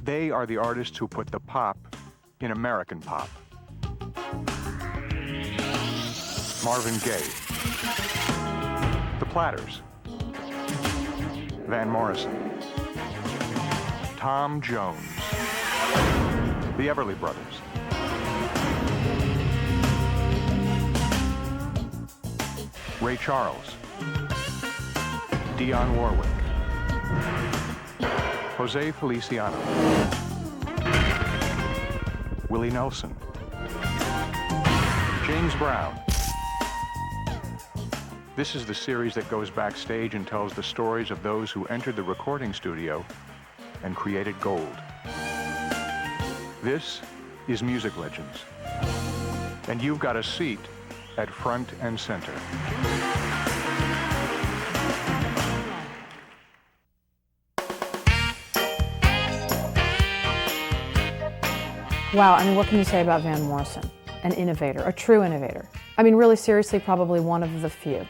They are the artists who put the pop in American pop. Marvin Gaye, the Platters, Van Morrison, Tom Jones, the Everly Brothers, Ray Charles, Dionne Warwick, Jose Feliciano, Willie Nelson, James Brown. This is the series that goes backstage and tells the stories of those who entered the recording studio and created gold. This is Music Legends, and you've got a seat at front and center. Wow, I mean, what can you say about Van Morrison? An innovator, a true innovator. I mean, really seriously, probably one of the few.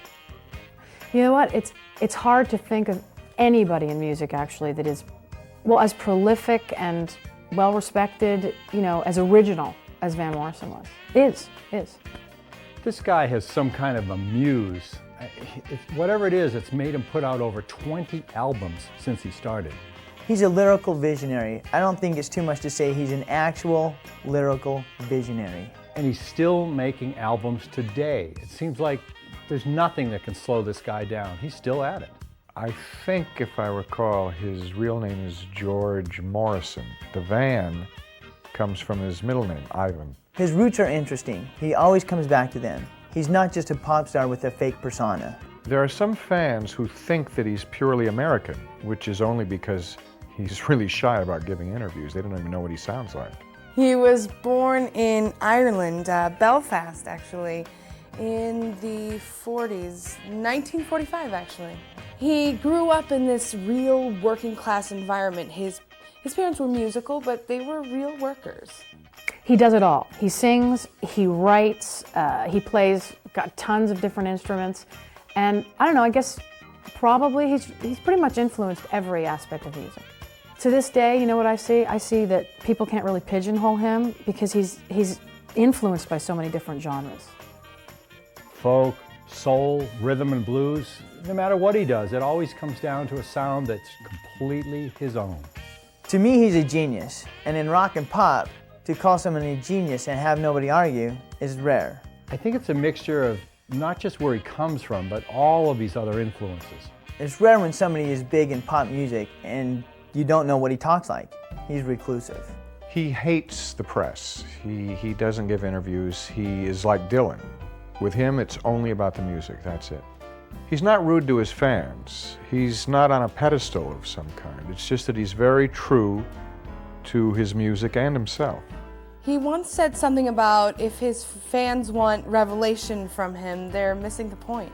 You know what? It's hard to think of anybody in music, actually, that is, well, as prolific and well-respected, you know, as original as Van Morrison was. Is. This guy has some kind of a muse. Whatever it is, it's made him put out over 20 albums since he started. He's a lyrical visionary. I don't think it's too much to say he's an actual lyrical visionary. And he's still making albums today. It seems like there's nothing that can slow this guy down. He's still at it. I think, if I recall, his real name is George Morrison. The Van comes from his middle name, Ivan. His roots are interesting. He always comes back to them. He's not just a pop star with a fake persona. There are some fans who think that he's purely American, which is only because he's really shy about giving interviews. They don't even know what he sounds like. He was born in Ireland, Belfast actually, in the 40s, 1945 actually. He grew up in this real working class environment. His parents were musical, but they were real workers. He does it all. He sings, he writes, he plays, got tons of different instruments, and I don't know, I guess probably he's pretty much influenced every aspect of music. To this day, you know what I see? I see that people can't really pigeonhole him because he's influenced by so many different genres. Folk, soul, rhythm and blues, no matter what he does, it always comes down to a sound that's completely his own. To me, he's a genius. And in rock and pop, to call someone a genius and have nobody argue is rare. I think it's a mixture of not just where he comes from, but all of these other influences. It's rare when somebody is big in pop music and you don't know what he talks like. He's reclusive. He hates the press. He doesn't give interviews. He is like Dylan. With him, it's only about the music, that's it. He's not rude to his fans. He's not on a pedestal of some kind. It's just that he's very true to his music and himself. He once said something about if his fans want revelation from him, they're missing the point.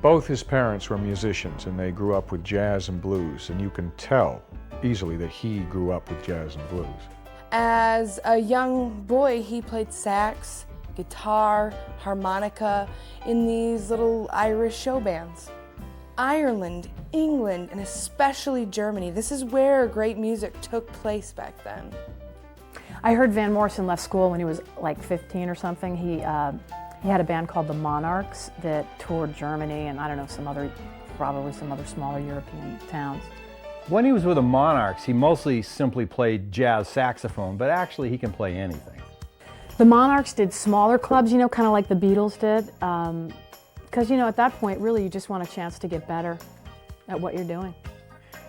Both his parents were musicians, and they grew up with jazz and blues, and you can tell easily that he grew up with jazz and blues. As a young boy, he played sax, guitar, harmonica in these little Irish show bands. Ireland, England, and especially Germany, this is where great music took place back then. I heard Van Morrison left school when he was like 15 or something. He had a band called the Monarchs that toured Germany and I don't know, probably some other smaller European towns. When he was with the Monarchs, he mostly simply played jazz saxophone, but actually he can play anything. The Monarchs did smaller clubs, you know, kind of like the Beatles did. Because, you know, at that point, really, you just want a chance to get better at what you're doing.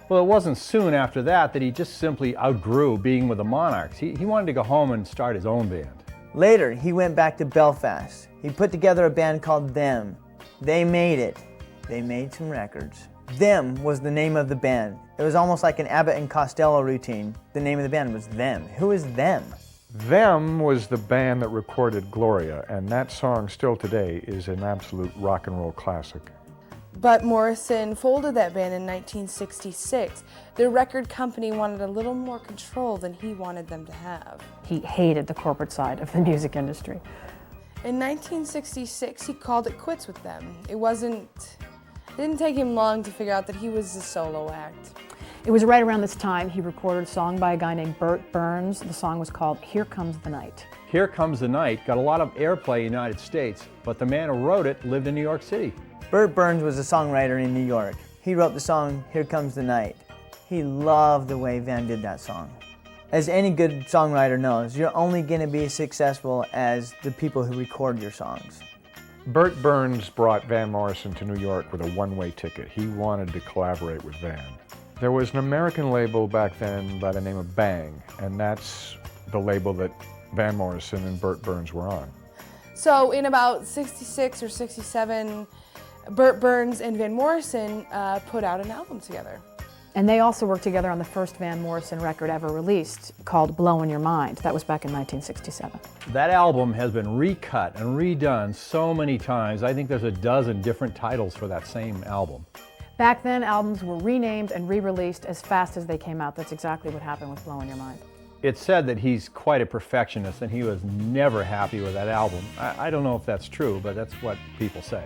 Well, it wasn't soon after that he just simply outgrew being with the Monarchs. He wanted to go home and start his own band. Later, he went back to Belfast. He put together a band called Them. They made it. They made some records. Them was the name of the band. It was almost like an Abbott and Costello routine. The name of the band was Them. Who is Them? Them was the band that recorded Gloria, and that song still today is an absolute rock and roll classic. But Morrison folded that band in 1966. The record company wanted a little more control than he wanted them to have. He hated the corporate side of the music industry. In 1966, he called it quits with them. It didn't take him long to figure out that he was a solo act. It was right around this time he recorded a song by a guy named Burt Burns. The song was called Here Comes the Night. Here Comes the Night got a lot of airplay in the United States, but the man who wrote it lived in New York City. Burt Burns was a songwriter in New York. He wrote the song Here Comes the Night. He loved the way Van did that song. As any good songwriter knows, you're only going to be as successful as the people who record your songs. Burt Burns brought Van Morrison to New York with a one-way ticket. He wanted to collaborate with Van. There was an American label back then by the name of Bang, and that's the label that Van Morrison and Burt Burns were on. So in about 66 or 67, Burt Burns and Van Morrison put out an album together. And they also worked together on the first Van Morrison record ever released, called Blowin' Your Mind. That was back in 1967. That album has been recut and redone so many times. I think there's a dozen different titles for that same album. Back then, albums were renamed and re-released as fast as they came out. That's exactly what happened with Blowin' Your Mind. It's said that he's quite a perfectionist and he was never happy with that album. I don't know if that's true, but that's what people say.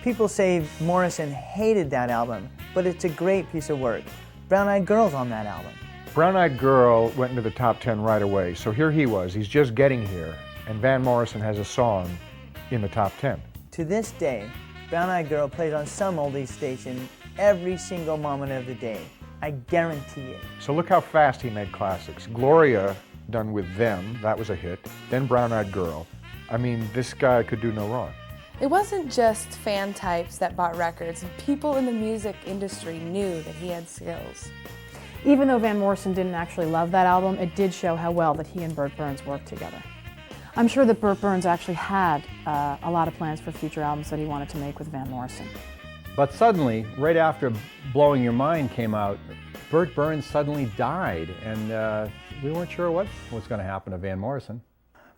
People say Morrison hated that album, but it's a great piece of work. Brown Eyed Girl's on that album. Brown Eyed Girl went into the top 10 right away, so here he was, he's just getting here, and Van Morrison has a song in the top 10. To this day, Brown Eyed Girl plays on some oldies station every single moment of the day. I guarantee it. So look how fast he made classics. Gloria, done with Them, that was a hit, then Brown Eyed Girl. I mean, this guy could do no wrong. It wasn't just fan types that bought records. People in the music industry knew that he had skills. Even though Van Morrison didn't actually love that album, it did show how well that he and Burt Burns worked together. I'm sure that Burt Burns actually had a lot of plans for future albums that he wanted to make with Van Morrison. But suddenly, right after Blowing Your Mind came out, Burt Burns suddenly died, and we weren't sure what was going to happen to Van Morrison.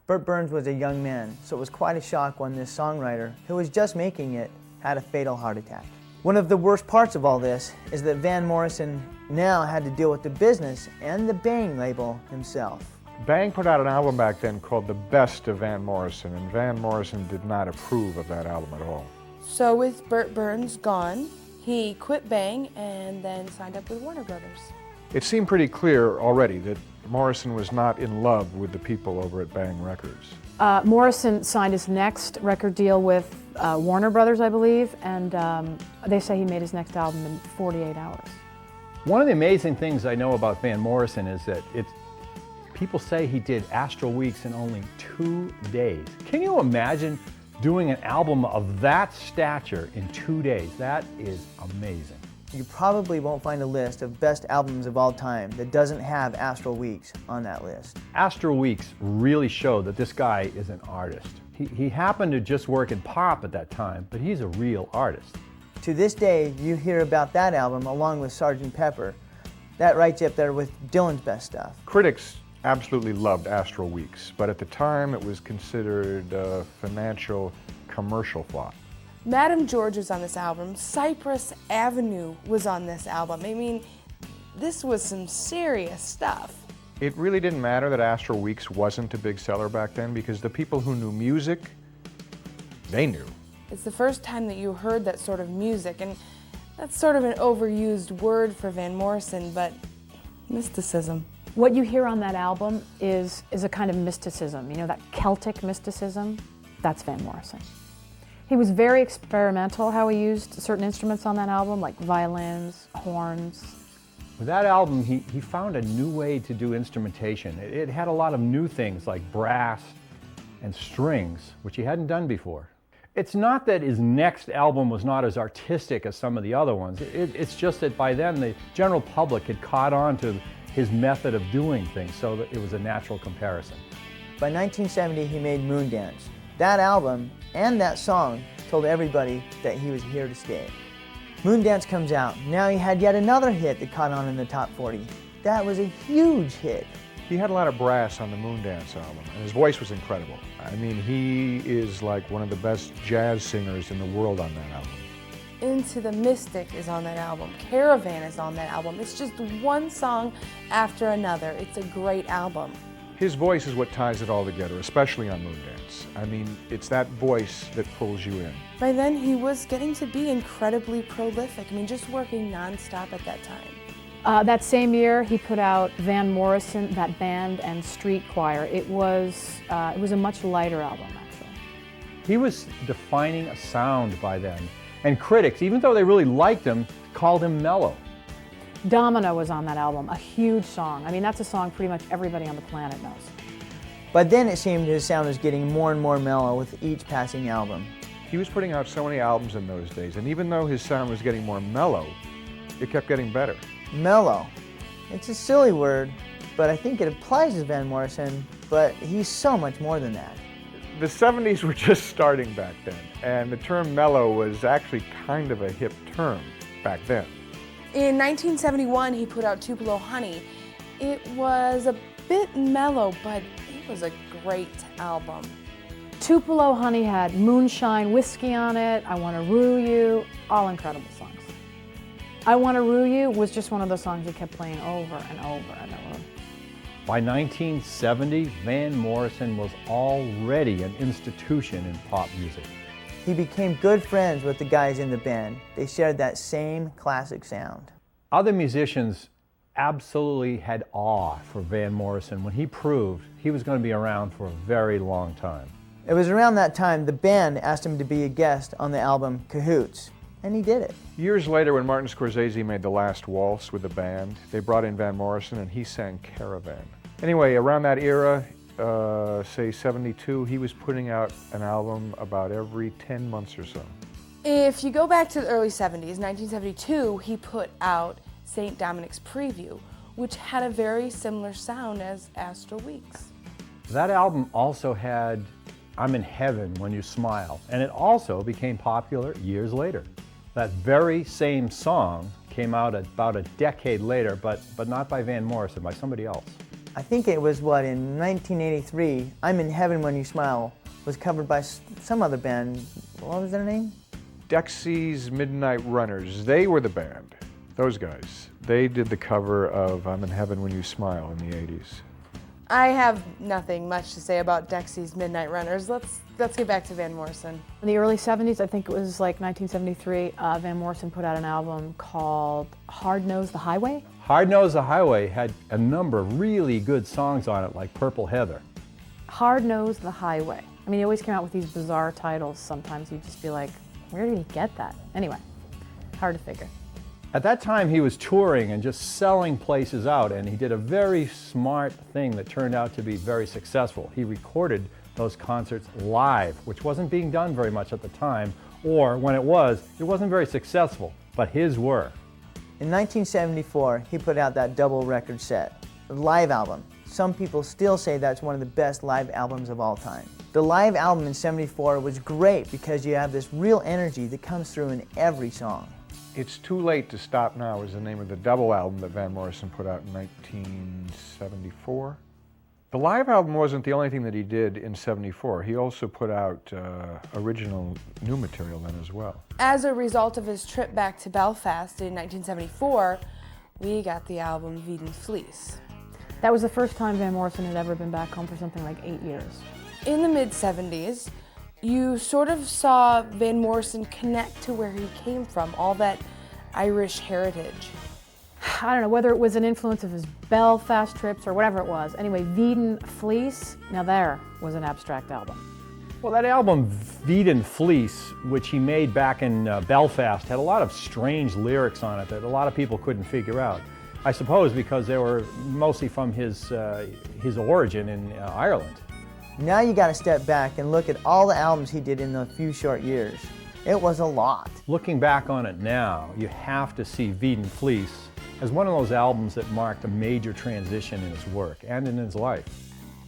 Burt Burns was a young man, so it was quite a shock when this songwriter, who was just making it, had a fatal heart attack. One of the worst parts of all this is that Van Morrison now had to deal with the business and the Bang label himself. Bang put out an album back then called The Best of Van Morrison, and Van Morrison did not approve of that album at all. So with Burt Burns gone, he quit Bang and then signed up with Warner Brothers. It seemed pretty clear already that Morrison was not in love with the people over at Bang Records. Morrison signed his next record deal with Warner Brothers, I believe, and they say he made his next album in 48 hours. One of the amazing things I know about Van Morrison is that people say he did Astral Weeks in only 2 days. Can you imagine doing an album of that stature in 2 days? That is amazing. You probably won't find a list of best albums of all time that doesn't have Astral Weeks on that list. Astral Weeks really showed that this guy is an artist. He happened to just work in pop at that time, but he's a real artist. To this day, you hear about that album along with Sgt. Pepper. That right up there with Dylan's best stuff. Critics absolutely loved Astral Weeks, but at the time it was considered a financial commercial flop. Madame George was on this album. Cypress Avenue was on this album. I mean, this was some serious stuff. It really didn't matter that Astral Weeks wasn't a big seller back then because the people who knew music, they knew. It's the first time that you heard that sort of music, and that's sort of an overused word for Van Morrison, but mysticism. What you hear on that album is a kind of mysticism, you know, that Celtic mysticism. That's Van Morrison. He was very experimental how he used certain instruments on that album, like violins, horns. With that album, he found a new way to do instrumentation. It had a lot of new things like brass and strings, which he hadn't done before. It's not that his next album was not as artistic as some of the other ones. It's just that by then the general public had caught on to his method of doing things, so that it was a natural comparison. By 1970, he made Moondance. That album and that song told everybody that he was here to stay. Moondance comes out. Now he had yet another hit that caught on in the top 40. That was a huge hit. He had a lot of brass on the Moondance album, and his voice was incredible. I mean, he is like one of the best jazz singers in the world on that album. Into the Mystic is on that album. Caravan is on that album. It's just one song after another. It's a great album. His voice is what ties it all together, especially on Moondance. I mean, it's that voice that pulls you in. By then, he was getting to be incredibly prolific. I mean, just working nonstop at that time. That same year, he put out Van Morrison, That Band, and Street Choir. It was a much lighter album, actually. He was defining a sound by then, and critics, even though they really liked him, called him mellow. Domino was on that album, a huge song. I mean, that's a song pretty much everybody on the planet knows. But then it seemed his sound was getting more and more mellow with each passing album. He was putting out so many albums in those days, and even though his sound was getting more mellow, it kept getting better. Mellow. It's a silly word, but I think it applies to Van Morrison, but he's so much more than that. The 70s were just starting back then, and the term mellow was actually kind of a hip term back then. In 1971, he put out Tupelo Honey. It was a bit mellow, but it was a great album. Tupelo Honey had Moonshine Whiskey on it, I Wanna Rue You, all incredible songs. I Wanna Rue You was just one of those songs he kept playing over and over and over. By 1970, Van Morrison was already an institution in pop music. He became good friends with the guys in the band. They shared that same classic sound. Other musicians absolutely had awe for Van Morrison when he proved he was going to be around for a very long time. It was around that time the band asked him to be a guest on the album Cahoots, and he did it. Years later, when Martin Scorsese made The Last Waltz with the band, they brought in Van Morrison and he sang Caravan. Anyway, around that era, say 72, he was putting out an album about every 10 months or so. If you go back to the early 70s, 1972, he put out St. Dominic's Preview, which had a very similar sound as Astral Weeks. That album also had I'm in Heaven When You Smile, and it also became popular years later. That very same song came out about a decade later, but not by Van Morrison, by somebody else. I think it was, in 1983, I'm in Heaven When You Smile was covered by some other band. What was their name? Dexy's Midnight Runners, they were the band, those guys. They did the cover of I'm in Heaven When You Smile in the 80s. I have nothing much to say about Dexy's Midnight Runners. Let's get back to Van Morrison. In the early 70s, I think it was like 1973, Van Morrison put out an album called Hard Nose the Highway. Hard Nose the Highway had a number of really good songs on it, like Purple Heather. Hard Nose the Highway. I mean, he always came out with these bizarre titles. Sometimes you'd just be like, where did he get that? Anyway, hard to figure. At that time, he was touring and just selling places out, and he did a very smart thing that turned out to be very successful. He recorded those concerts live, which wasn't being done very much at the time, or when it wasn't very successful, but his were. In 1974, he put out that double record set, the live album. Some people still say that's one of the best live albums of all time. The live album in '74 was great because you have this real energy that comes through in every song. It's Too Late to Stop Now is the name of the double album that Van Morrison put out in 1974. The live album wasn't the only thing that he did in '74. He also put out original new material then as well. As a result of his trip back to Belfast in 1974, we got the album Veed Fleece. That was the first time Van Morrison had ever been back home for something like 8 years. In the mid-70s, you sort of saw Van Morrison connect to where he came from, all that Irish heritage. I don't know whether it was an influence of his Belfast trips or whatever it was. Anyway, Veed Fleece, now there was an abstract album. Well, that album, Veed Fleece, which he made back in Belfast, had a lot of strange lyrics on it that a lot of people couldn't figure out. I suppose because they were mostly from his origin in Ireland. Now you got to step back and look at all the albums he did in a few short years. It was a lot. Looking back on it now, you have to see Veed Fleece as one of those albums that marked a major transition in his work and in his life.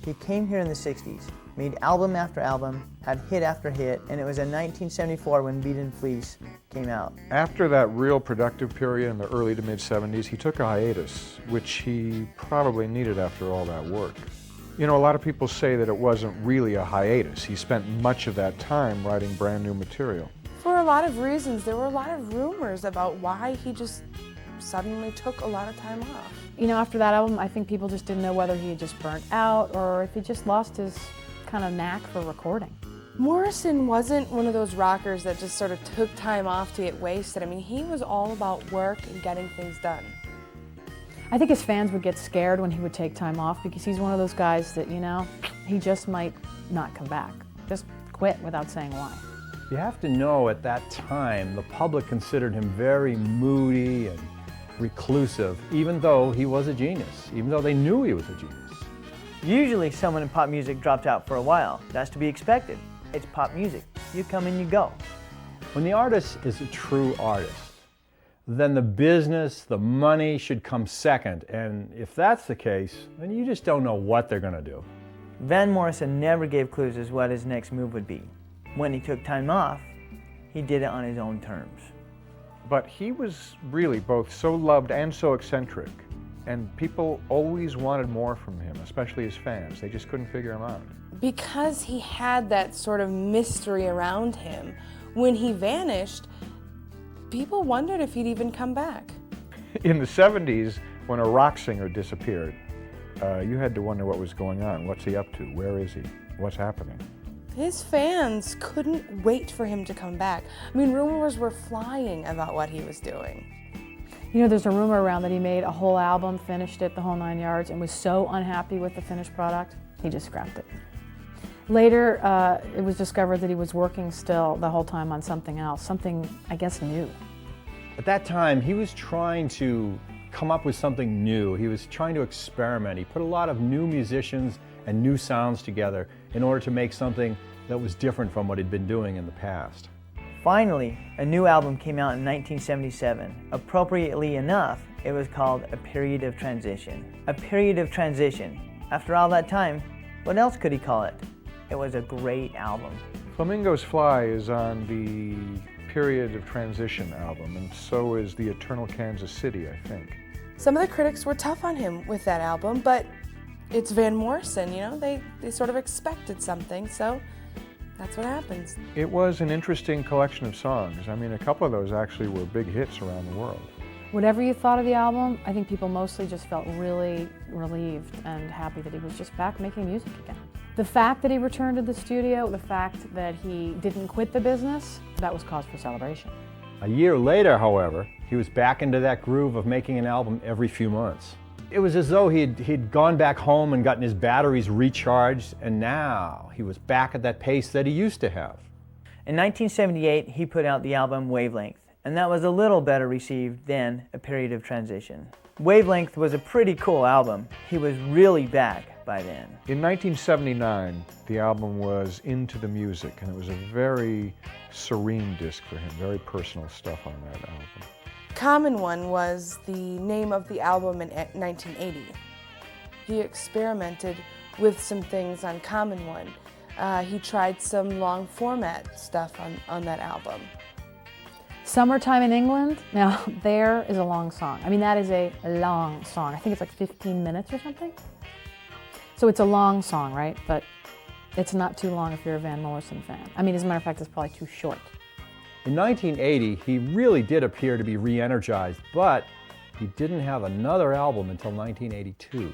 He came here in the 60s, made album after album, had hit after hit, and it was in 1974 when Veed Fleece came out. After that real productive period in the early to mid 70s, he took a hiatus, which he probably needed after all that work. You know, a lot of people say that it wasn't really a hiatus. He spent much of that time writing brand new material. For a lot of reasons, there were a lot of rumors about why he just suddenly took a lot of time off. You know, after that album, I think people just didn't know whether he had just burnt out or if he just lost his kind of knack for recording. Morrison wasn't one of those rockers that just sort of took time off to get wasted. I mean, he was all about work and getting things done. I think his fans would get scared when he would take time off because he's one of those guys that, you know, he just might not come back. Just quit without saying why. You have to know at that time, the public considered him very moody and reclusive, even though he was a genius, even though they knew he was a genius. Usually someone in pop music drops out for a while. That's to be expected. It's pop music. You come and you go. When the artist is a true artist, then the business, the money should come second. And if that's the case, then you just don't know what they're going to do. Van Morrison never gave clues as what his next move would be. When he took time off, he did it on his own terms. But he was really both so loved and so eccentric. And people always wanted more from him, especially his fans. They just couldn't figure him out. Because he had that sort of mystery around him, when he vanished, people wondered if he'd even come back. In the 70s, when a rock singer disappeared, you had to wonder what was going on. What's he up to? Where is he? What's happening? His fans couldn't wait for him to come back. I mean, rumors were flying about what he was doing. You know, there's a rumor around that he made a whole album, finished it the whole 9 yards, and was so unhappy with the finished product, he just scrapped it. Later, it was discovered that he was working still the whole time on something else, something, I guess, new. At that time, he was trying to come up with something new. He was trying to experiment. He put a lot of new musicians and new sounds together in order to make something that was different from what he'd been doing in the past. Finally, a new album came out in 1977. Appropriately enough, it was called A Period of Transition. A Period of Transition. After all that time, what else could he call it? It was a great album. Flamingos Fly is on the Period of Transition album, and so is The Eternal Kansas City, I think. Some of the critics were tough on him with that album, but it's Van Morrison, you know, they sort of expected something, so that's what happens. It was an interesting collection of songs. I mean, a couple of those actually were big hits around the world. Whatever you thought of the album, I think people mostly just felt really relieved and happy that he was just back making music again. The fact that he returned to the studio, the fact that he didn't quit the business, that was cause for celebration. A year later, however, he was back into that groove of making an album every few months. It was as though he'd gone back home and gotten his batteries recharged, and now he was back at that pace that he used to have. In 1978, he put out the album Wavelength, and that was a little better received than A Period of Transition. Wavelength was a pretty cool album. He was really back by then. In 1979, the album was Into the Music, and it was a very serene disc for him, very personal stuff on that album. Common One was the name of the album in 1980. He experimented with some things on Common One. He tried some long format stuff on that album. Summertime in England, now there is a long song. I mean, that is a long song. I think it's like 15 minutes or something. So it's a long song, right? But it's not too long if you're a Van Morrison fan. I mean, as a matter of fact, it's probably too short. In 1980, he really did appear to be re-energized, but he didn't have another album until 1982.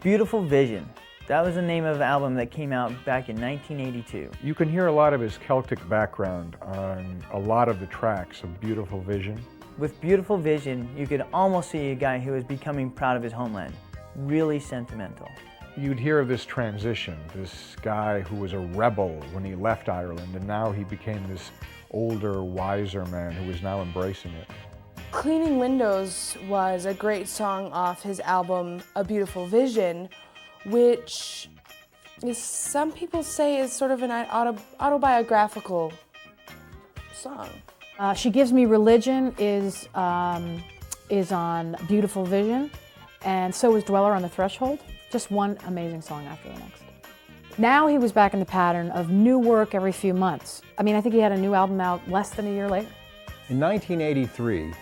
Beautiful Vision. That was the name of the album that came out back in 1982. You can hear a lot of his Celtic background on a lot of the tracks of Beautiful Vision. With Beautiful Vision, you could almost see a guy who was becoming proud of his homeland. Really sentimental. You'd hear of this transition, this guy who was a rebel when he left Ireland, and now he became this older, wiser man who was now embracing it. Cleaning Windows was a great song off his album A Beautiful Vision, which is, some people say, is sort of an autobiographical song. She Gives Me Religion is on Beautiful Vision, and so is Dweller on the Threshold. Just one amazing song after the next. Now he was back in the pattern of new work every few months. I mean, I think he had a new album out less than a year later. In 1983,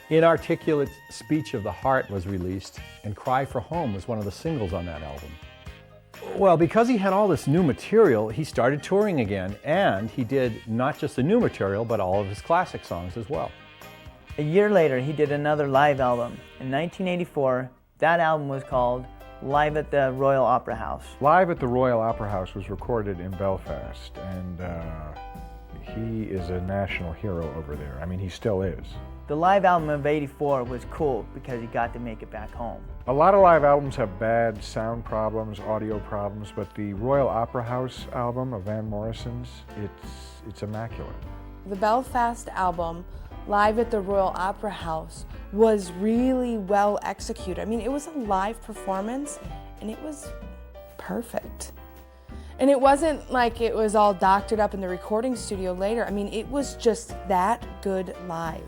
Inarticulate Speech of the Heart was released, and Cry for Home was one of the singles on that album. Well, because he had all this new material, he started touring again, and he did not just the new material, but all of his classic songs as well. A year later, he did another live album. In 1984, that album was called Live at the Royal Opera House. Live at the Royal Opera House was recorded in Belfast, and he is a national hero over there. I mean, he still is. The live album of '84 was cool because he got to make it back home. A lot of live albums have bad sound problems, audio problems, but the Royal Opera House album of Van Morrison's, it's immaculate. The Belfast album, live at the Royal Opera House, was really well executed. I mean, it was a live performance, and it was perfect. And it wasn't like it was all doctored up in the recording studio later. I mean, it was just that good live.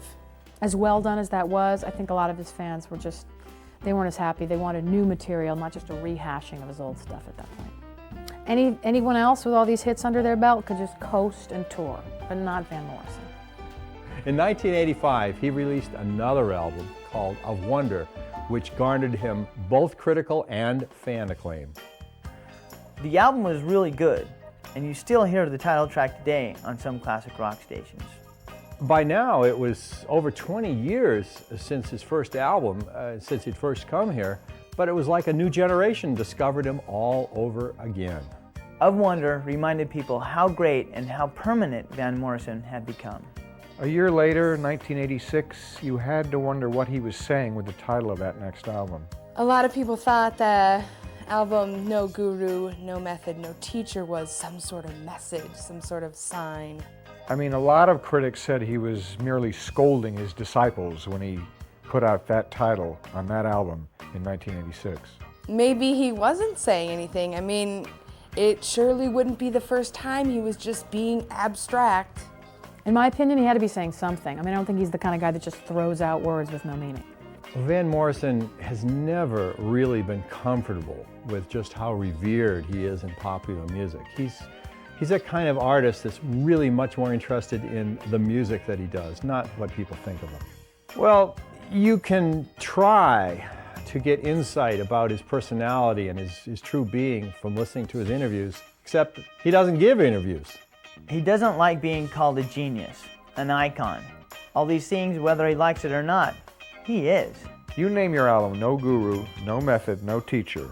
As well done as that was, I think a lot of his fans were just, they weren't as happy. They wanted new material, not just a rehashing of his old stuff at that point. Anyone else with all these hits under their belt could just coast and tour, but not Van Morrison. In 1985, he released another album called Of Wonder, which garnered him both critical and fan acclaim. The album was really good, and you still hear the title track today on some classic rock stations. By now, it was over 20 years since his first album, since he'd first come here, but it was like a new generation discovered him all over again. Of Wonder reminded people how great and how permanent Van Morrison had become. A year later, 1986, you had to wonder what he was saying with the title of that next album. A lot of people thought the album No Guru, No Method, No Teacher was some sort of message, some sort of sign. I mean, a lot of critics said he was merely scolding his disciples when he put out that title on that album in 1986. Maybe he wasn't saying anything. I mean, it surely wouldn't be the first time he was just being abstract. In my opinion, he had to be saying something. I mean, I don't think he's the kind of guy that just throws out words with no meaning. Van Morrison has never really been comfortable with just how revered he is in popular music. He's a kind of artist that's really much more interested in the music that he does, not what people think of him. Well, you can try to get insight about his personality and his true being from listening to his interviews, except he doesn't give interviews. He doesn't like being called a genius, an icon. All these things, whether he likes it or not, he is. You name your album No Guru, No Method, No Teacher,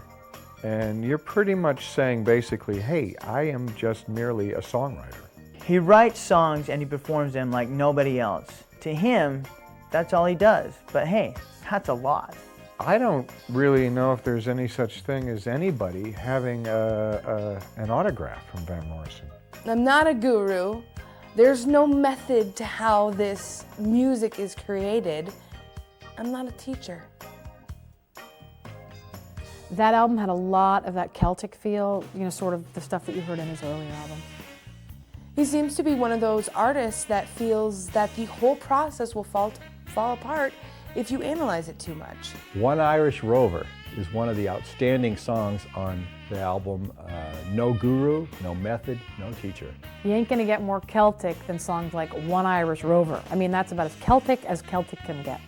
and you're pretty much saying basically, hey, I am just merely a songwriter. He writes songs and he performs them like nobody else. To him, that's all he does. But hey, that's a lot. I don't really know if there's any such thing as anybody having an autograph from Van Morrison. I'm not a guru. There's no method to how this music is created. I'm not a teacher. That album had a lot of that Celtic feel, you know, sort of the stuff that you heard in his earlier album. He seems to be one of those artists that feels that the whole process will fall apart if you analyze it too much. One Irish Rover is one of the outstanding songs on the album No Guru, No Method, No Teacher. You ain't gonna get more Celtic than songs like One Irish Rover. I mean, that's about as Celtic can get.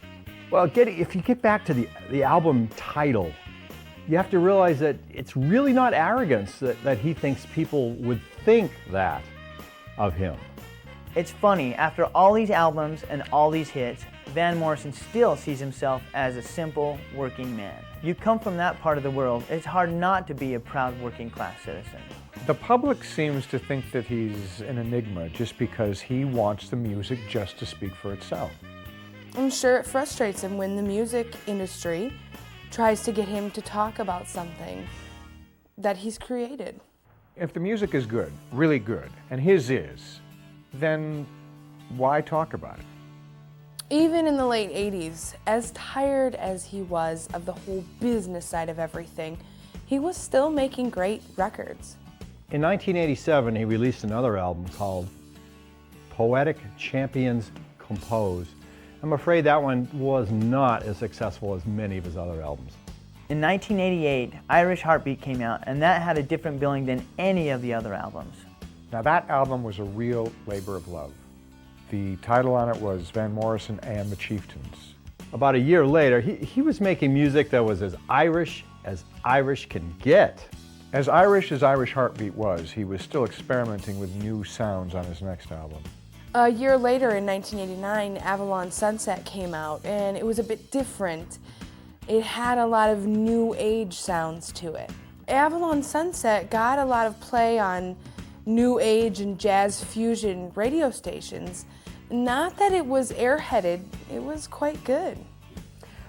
Well, if you get back to the album title, you have to realize that it's really not arrogance that he thinks people would think that of him. It's funny, after all these albums and all these hits, Van Morrison still sees himself as a simple working man. You come from that part of the world, it's hard not to be a proud working class citizen. The public seems to think that he's an enigma just because he wants the music just to speak for itself. I'm sure it frustrates him when the music industry tries to get him to talk about something that he's created. If the music is good, really good, and his is, then why talk about it? Even in the late 80s, as tired as he was of the whole business side of everything, he was still making great records. In 1987, he released another album called Poetic Champions Compose. I'm afraid that one was not as successful as many of his other albums. In 1988, Irish Heartbeat came out, and that had a different billing than any of the other albums. Now that album was a real labor of love. The title on it was Van Morrison and the Chieftains. About a year later, he was making music that was as Irish can get. As Irish Heartbeat was, he was still experimenting with new sounds on his next album. A year later, in 1989, Avalon Sunset came out, and it was a bit different. It had a lot of new age sounds to it. Avalon Sunset got a lot of play on new age and jazz fusion radio stations, Not that it was airheaded, it was quite good.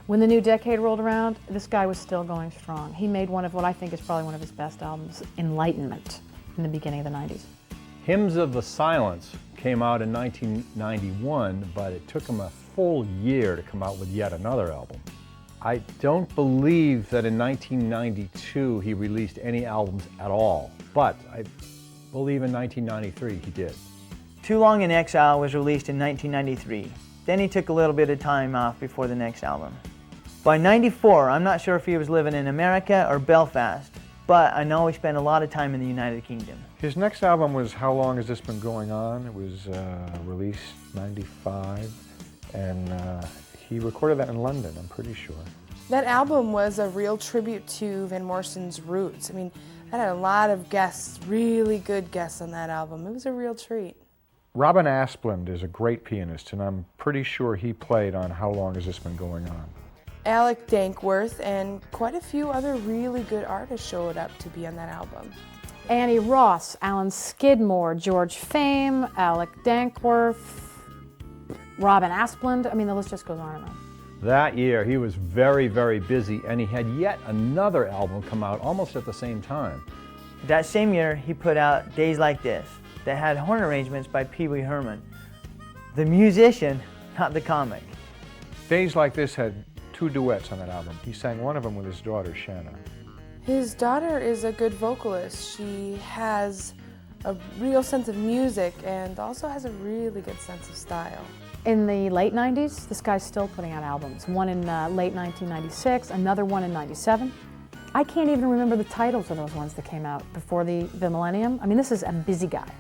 When the new decade rolled around, this guy was still going strong. He made one of what I think is probably one of his best albums, Enlightenment, in the beginning of the 90s. Hymns of the Silence came out in 1991, but it took him a full year to come out with yet another album. I don't believe that in 1992 he released any albums at all, but I believe in 1993 he did. Too Long in Exile was released in 1993. Then he took a little bit of time off before the next album. By '94, I'm not sure if he was living in America or Belfast, but I know he spent a lot of time in the United Kingdom. His next album was How Long Has This Been Going On? It was released '95, and he recorded that in London, I'm pretty sure. That album was a real tribute to Van Morrison's roots. I mean, I had a lot of guests, really good guests on that album. It was a real treat. Robin Asplund is a great pianist, and I'm pretty sure he played on How Long Has This Been Going On? Alec Dankworth and quite a few other really good artists showed up to be on that album. Annie Ross, Alan Skidmore, George Fame, Alec Dankworth, Robin Asplund. I mean, the list just goes on and on. That year he was very, very busy, and he had yet another album come out almost at the same time. That same year, he put out Days Like This, that had horn arrangements by Pee Wee Herman. The musician, not the comic. Days Like This had 2 duets on that album. He sang one of them with his daughter, Shanna. His daughter is a good vocalist. She has a real sense of music and also has a really good sense of style. In the late 90s, this guy's still putting out albums. One in late 1996, another one in '97. I can't even remember the titles of those ones that came out before the millennium. I mean, this is a busy guy.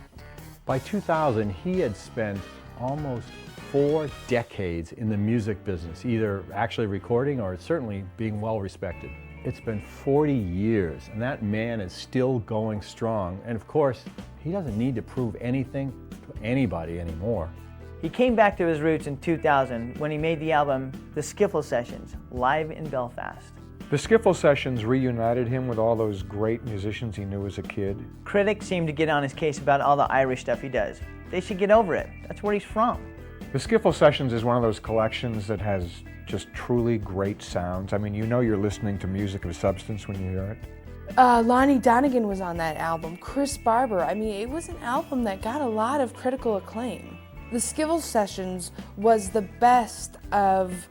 By 2000, he had spent almost 4 decades in the music business, either actually recording or certainly being well respected. It's been 40 years, and that man is still going strong. And of course, he doesn't need to prove anything to anybody anymore. He came back to his roots in 2000 when he made the album The Skiffle Sessions, live in Belfast. The Skiffle Sessions reunited him with all those great musicians he knew as a kid. Critics seem to get on his case about all the Irish stuff he does. They should get over it. That's where he's from. The Skiffle Sessions is one of those collections that has just truly great sounds. I mean, you know you're listening to music of substance when you hear it. Lonnie Donegan was on that album, Chris Barber. I mean, it was an album that got a lot of critical acclaim. The Skiffle Sessions was the best of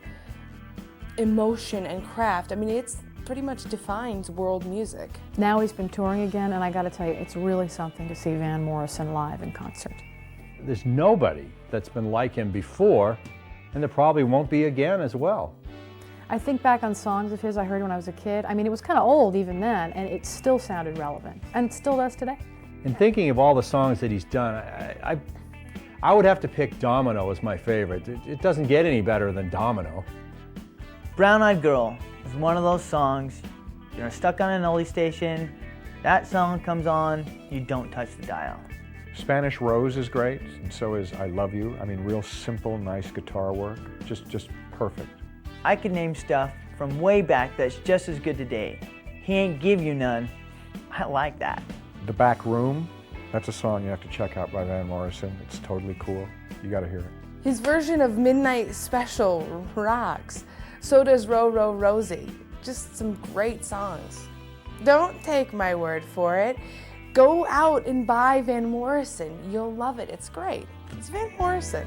emotion and craft. I mean, it's pretty much defines world music. Now he's been touring again, and I gotta tell you, it's really something to see Van Morrison live in concert. There's nobody that's been like him before, and there probably won't be again as well. I think back on songs of his I heard when I was a kid. I mean, it was kind of old even then, and it still sounded relevant, and still does today. In thinking of all the songs that he's done, I would have to pick Domino as my favorite. It doesn't get any better than Domino. Brown Eyed Girl is one of those songs, you're stuck on an oldie station, that song comes on, you don't touch the dial. Spanish Rose is great, and so is I Love You. I mean, real simple, nice guitar work, just perfect. I could name stuff from way back that's just as good today. He Ain't Give You None, I like that. The Back Room, that's a song you have to check out by Van Morrison. It's totally cool. You gotta hear it. His version of Midnight Special rocks. So does Row Row Rosie. Just some great songs. Don't take my word for it. Go out and buy Van Morrison. You'll love it. It's great. It's Van Morrison.